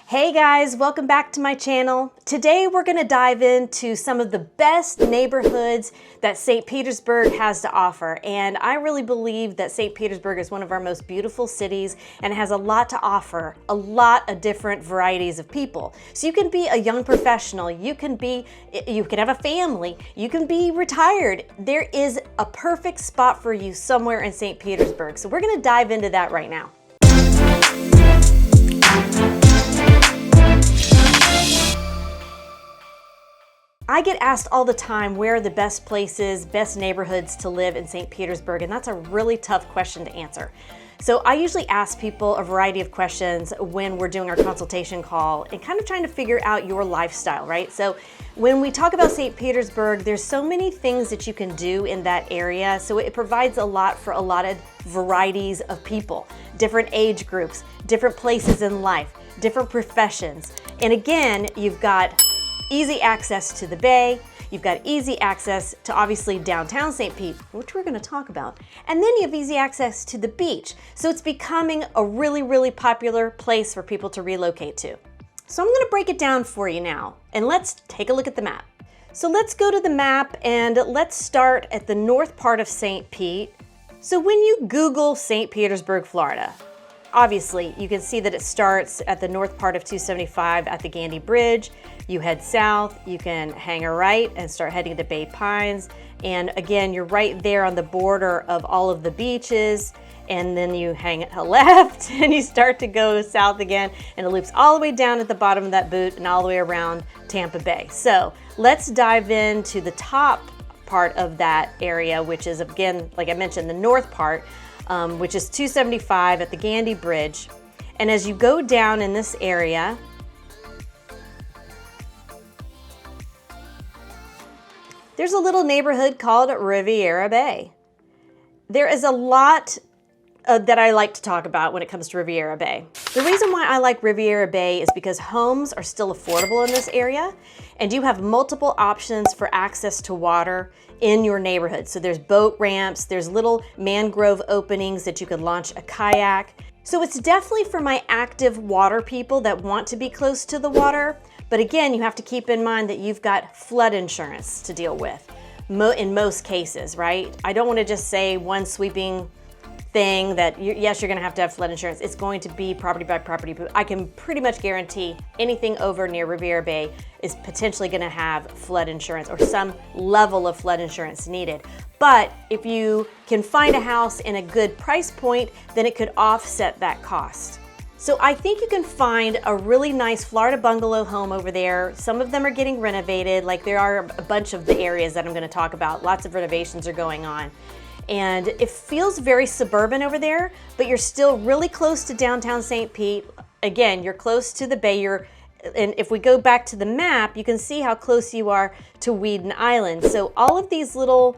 Hey guys, welcome back to my channel. Today we're going to dive into some of the best neighborhoods that St. Petersburg has to offer. And I really believe that St. Petersburg is one of our most beautiful cities and has a lot to offer, a lot of different varieties of people. So you can be a young professional, you can have a family, you can be retired. There is a perfect spot for you somewhere in St. Petersburg. So we're going to dive into that right now. I get asked all the time where are the best places, best neighborhoods to live in St. Petersburg, and that's a really tough question to answer. So I usually ask people a variety of questions when we're doing our consultation call and kind of trying to figure out your lifestyle, right? So when we talk about St. Petersburg, there's so many things that you can do in that area. So it provides a lot for a lot of varieties of people, different age groups, different places in life, different professions. And again, you've got easy access to the bay, you've got easy access to obviously downtown St. Pete, which we're gonna talk about, and then you have easy access to the beach. So it's becoming a really, really popular place for people to relocate to. So I'm gonna break it down for you now, and let's take a look at the map. So let's go to the map and let's start at the north part of St. Pete. So when you Google St. Petersburg, Florida, obviously, you can see that it starts at the north part of 275 at the Gandy Bridge. You head south, you can hang a right and start heading to Bay Pines. And again, you're right there on the border of all of the beaches. And then you hang a left and you start to go south again, and it loops all the way down at the bottom of that boot and all the way around Tampa Bay. So let's dive into the top part of that area, which is, again, like I mentioned, the north part, which is 275 at the Gandy Bridge. And as you go down in this area, there's a little neighborhood called Riviera Bay. There is a lot that I like to talk about when it comes to Riviera Bay. The reason why I like Riviera Bay is because homes are still affordable in this area, and you have multiple options for access to water in your neighborhood. So there's boat ramps, there's little mangrove openings that you could launch a kayak. So it's definitely for my active water people that want to be close to the water. But again, you have to keep in mind that you've got flood insurance to deal with in most cases, right? I don't want to just say one sweeping thing that yes, you're going to have flood insurance. It's going to be property by property, but I can pretty much guarantee anything over near Riviera Bay is potentially going to have flood insurance or some level of flood insurance needed. But if you can find a house in a good price point, then it could offset that cost. So I think you can find a really nice Florida bungalow home over there. Some of them are getting renovated, like there are a bunch of the areas that I'm going to talk about. Lots of renovations are going on. And it feels very suburban over there, but you're still really close to downtown St. Pete. Again, you're close to the bay. And if we go back to the map, you can see how close you are to Weeden Island. So all of these little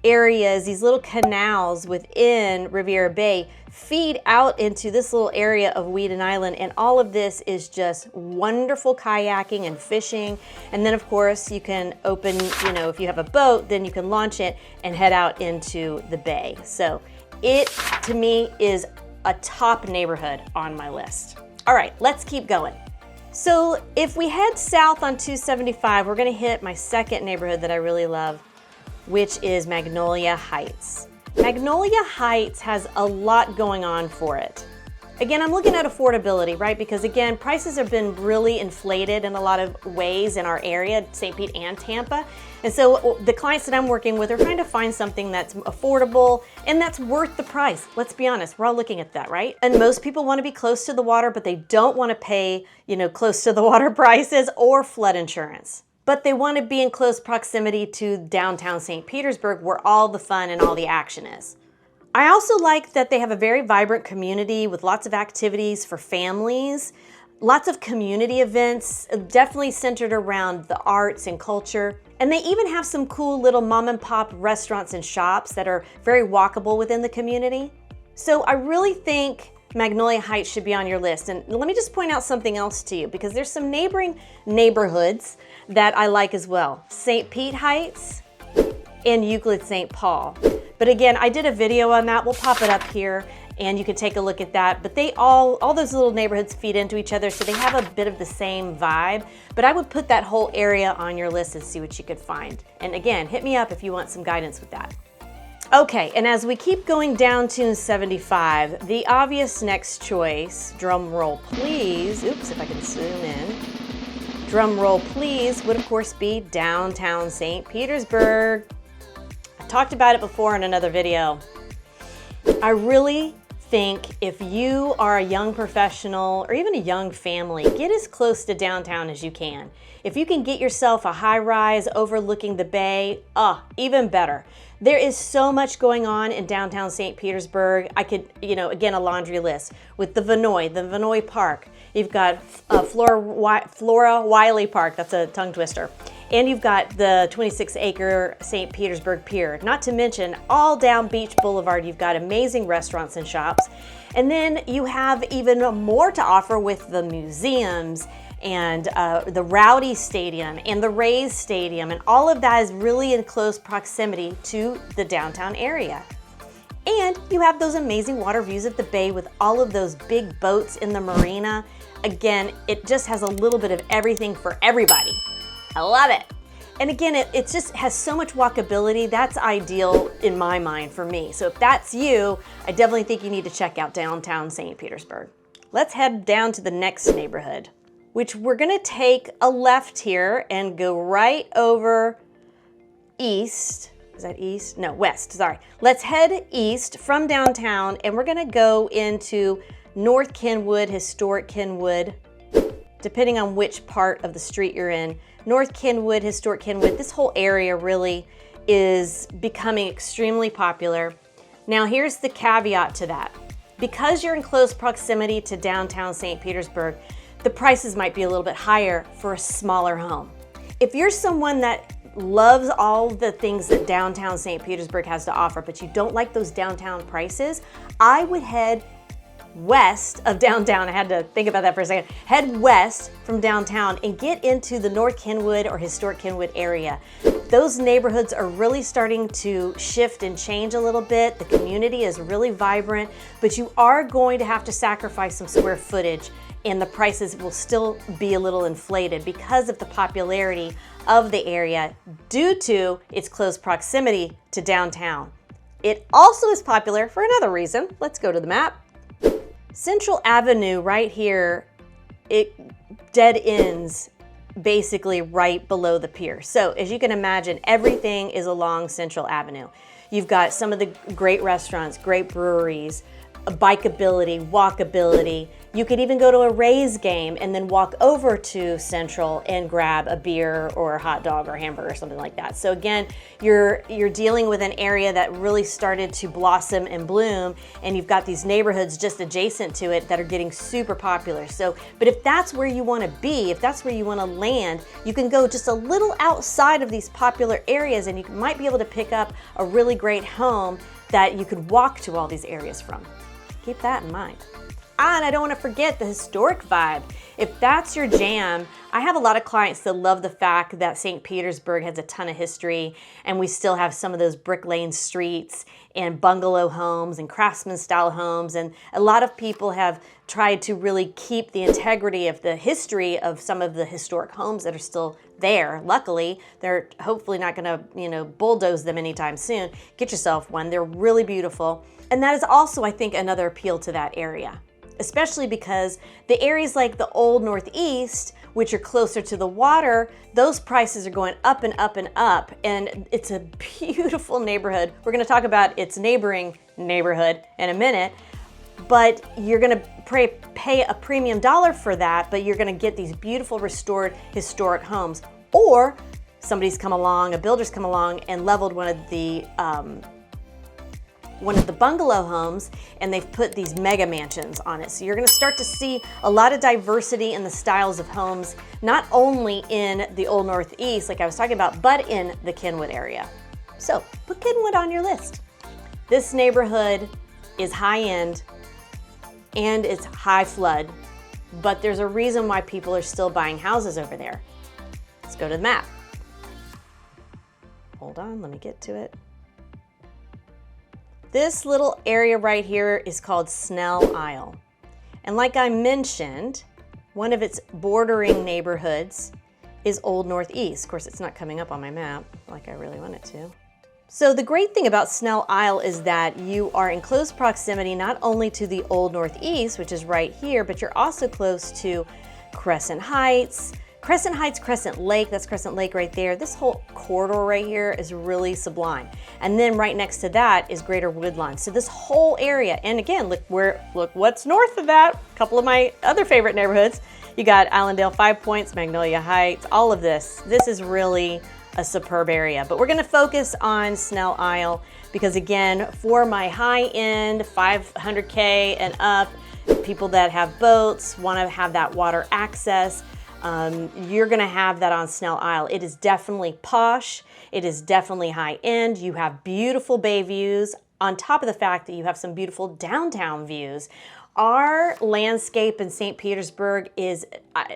areas, these little canals within Riviera Bay feed out into this little area of Weeden Island, and all of this is just wonderful kayaking and fishing. And then of course you can open, if you have a boat, then you can launch it and head out into the bay. So it, to me, is a top neighborhood on my list. All right, let's keep going. So if we head south on 275, we're gonna hit my second neighborhood that I really love, which is Magnolia Heights. Magnolia Heights has a lot going on for it. Again, I'm looking at affordability, right? Because again, prices have been really inflated in a lot of ways in our area, St. Pete and Tampa. And so the clients that I'm working with are trying to find something that's affordable and that's worth the price. Let's be honest, we're all looking at that, right? And most people want to be close to the water, but they don't want to pay, close to the water prices or flood insurance. But they want to be in close proximity to downtown St. Petersburg, where all the fun and all the action is. I also like that they have a very vibrant community with lots of activities for families, lots of community events, definitely centered around the arts and culture. And they even have some cool little mom and pop restaurants and shops that are very walkable within the community. So I really think Magnolia Heights should be on your list. And let me just point out something else to you, because there's some neighboring neighborhoods that I like as well. St. Pete Heights and Euclid St. Paul. But again, I did a video on that. We'll pop it up here. and you can take a look at that. But they all those little neighborhoods feed into each other, so they have a bit of the same vibe. But I would put that whole area on your list and see what you could find. And again, hit me up if you want some guidance with that. Okay, and as we keep going down to 75, the obvious next choice, drum roll please, oops, if I can zoom in, drum roll please, would of course be downtown St. Petersburg. I talked about it before in another video. I really think if you are a young professional or even a young family, get as close to downtown as you can. If you can get yourself a high-rise overlooking the bay, even better. There is so much going on in downtown St. Petersburg. I could, again, a laundry list with the Vinoy Park. You've got Flora Wiley Park, that's a tongue twister. And you've got the 26-acre St. Petersburg Pier. Not to mention, all down Beach Boulevard, you've got amazing restaurants and shops. And then you have even more to offer with the museums and the Rowdy Stadium and the Rays Stadium, and all of that is really in close proximity to the downtown area. And you have those amazing water views of the bay with all of those big boats in the marina. Again, it just has a little bit of everything for everybody. I love it. And again, it just has so much walkability. That's ideal in my mind for me. So if that's you, I definitely think you need to check out downtown St. Petersburg. Let's head down to the next neighborhood, which we're gonna take a left here and go right over east. Is that east? No, west, sorry. Let's head east from downtown and we're gonna go into North Kenwood, Historic Kenwood, depending on which part of the street you're in. North Kenwood, Historic Kenwood, this whole area really is becoming extremely popular. Now here's the caveat to that. Because you're in close proximity to downtown St. Petersburg, the prices might be a little bit higher for a smaller home. If you're someone that loves all the things that downtown St. Petersburg has to offer, but you don't like those downtown prices, I would head west of downtown. I had to think about that for a second. Head west from downtown and get into the North Kenwood or Historic Kenwood area. Those neighborhoods are really starting to shift and change a little bit. The community is really vibrant, but you are going to have to sacrifice some square footage, and the prices will still be a little inflated because of the popularity of the area due to its close proximity to downtown. It also is popular for another reason. Let's go to the map. Central Avenue right here, it dead ends basically right below the pier. So as you can imagine, everything is along Central Avenue. You've got some of the great restaurants, great breweries, bikeability, walkability. You could even go to a Rays game and then walk over to Central and grab a beer or a hot dog or a hamburger or something like that. So again, you're dealing with an area that really started to blossom and bloom, and you've got these neighborhoods just adjacent to it that are getting super popular. So, but if that's where you want to be, if that's where you want to land, you can go just a little outside of these popular areas and you might be able to pick up a really great home that you could walk to all these areas from. Keep that in mind. And I don't want to forget the historic vibe. If that's your jam, I have a lot of clients that love the fact that St. Petersburg has a ton of history and we still have some of those brick lane streets and bungalow homes and craftsman style homes. And a lot of people have tried to really keep the integrity of the history of some of the historic homes that are still there. Luckily, they're hopefully not going to, bulldoze them anytime soon. Get yourself one. They're really beautiful. And that is also, I think, another appeal to that area, especially because the areas like the Old Northeast, which are closer to the water, those prices are going up and up and up. And it's a beautiful neighborhood. We're going to talk about its neighboring neighborhood in a minute, but you're going to pay a premium dollar for that, but you're going to get these beautiful restored historic homes. Or somebody's come along, a builder's come along and leveled one of the bungalow homes, and they've put these mega mansions on it. So you're going to start to see a lot of diversity in the styles of homes, not only in the Old Northeast, like I was talking about, but in the Kenwood area. So put Kenwood on your list. This neighborhood is high end and it's high flood, but there's a reason why people are still buying houses over there. Let's go to the map. Hold on, let me get to it. This little area right here is called Snell Isle. And like I mentioned, one of its bordering neighborhoods is Old Northeast. Of course, it's not coming up on my map like I really want it to. So the great thing about Snell Isle is that you are in close proximity not only to the Old Northeast, which is right here, but you're also close to Crescent Heights, Crescent Lake, that's Crescent Lake right there. This whole corridor right here is really sublime. And then right next to that is Greater Woodlawn. So this whole area, and again, look what's north of that. A couple of my other favorite neighborhoods. You got Allendale, Five Points, Magnolia Heights, all of this. This is really a superb area. But we're gonna focus on Snell Isle because again, for my high-end 500K and up, people that have boats, wanna have that water access, you're gonna have that on Snell Isle. It is definitely posh. It is definitely high end. You have beautiful bay views on top of the fact that you have some beautiful downtown views. Our landscape in St. Petersburg is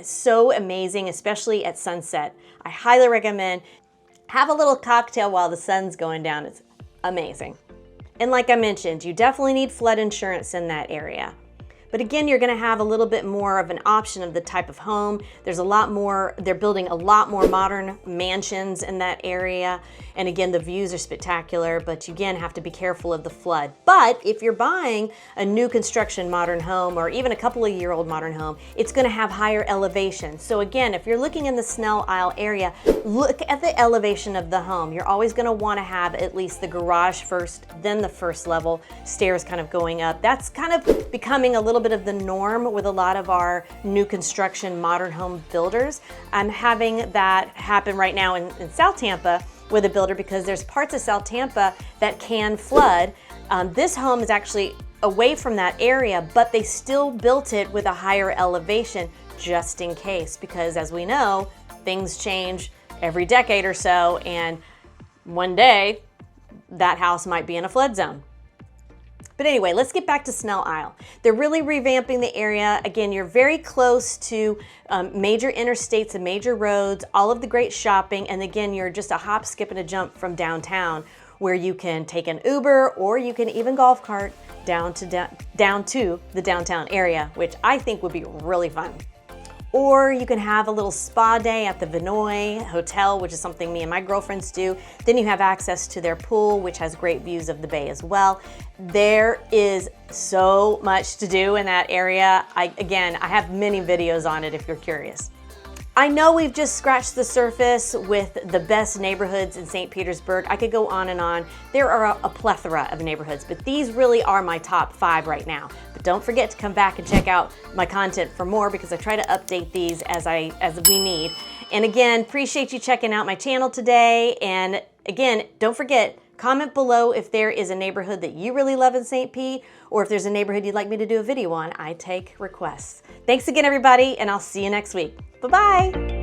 so amazing, especially at sunset. I highly recommend have a little cocktail while the sun's going down. It's amazing. And like I mentioned, you definitely need flood insurance in that area. But again, you're gonna have a little bit more of an option of the type of home. There's a lot more, they're building a lot more modern mansions in that area. And again, the views are spectacular, but you again have to be careful of the flood. But if you're buying a new construction modern home or even a couple of year old modern home, it's gonna have higher elevation. So again, if you're looking in the Snell Isle area, look at the elevation of the home. You're always gonna wanna have at least the garage first, then the first level, stairs kind of going up. That's kind of becoming a little bit of the norm with a lot of our new construction modern home builders. I'm having that happen right now in South Tampa with a builder because there's parts of South Tampa that can flood. This home is actually away from that area, but they still built it with a higher elevation just in case, because as we know, things change every decade or so, and one day that house might be in a flood zone. But anyway, let's get back to Snell Isle. They're really revamping the area. Again, you're very close to major interstates and major roads, all of the great shopping, and again, you're just a hop, skip, and a jump from downtown, where you can take an Uber or you can even golf cart down to the downtown area, which I think would be really fun. Or you can have a little spa day at the Vinoy Hotel, which is something me and my girlfriends do. Then you have access to their pool, which has great views of the bay as well. There is so much to do in that area. Again, I have many videos on it if you're curious. I know we've just scratched the surface with the best neighborhoods in St. Petersburg. I could go on and on. There are a plethora of neighborhoods, but these really are my top 5 right now. But don't forget to come back and check out my content for more because I try to update these as we need. And again, appreciate you checking out my channel today. And again, don't forget, comment below if there is a neighborhood that you really love in St. Pete, or if there's a neighborhood you'd like me to do a video on. I take requests. Thanks again, everybody, and I'll see you next week. Bye-bye.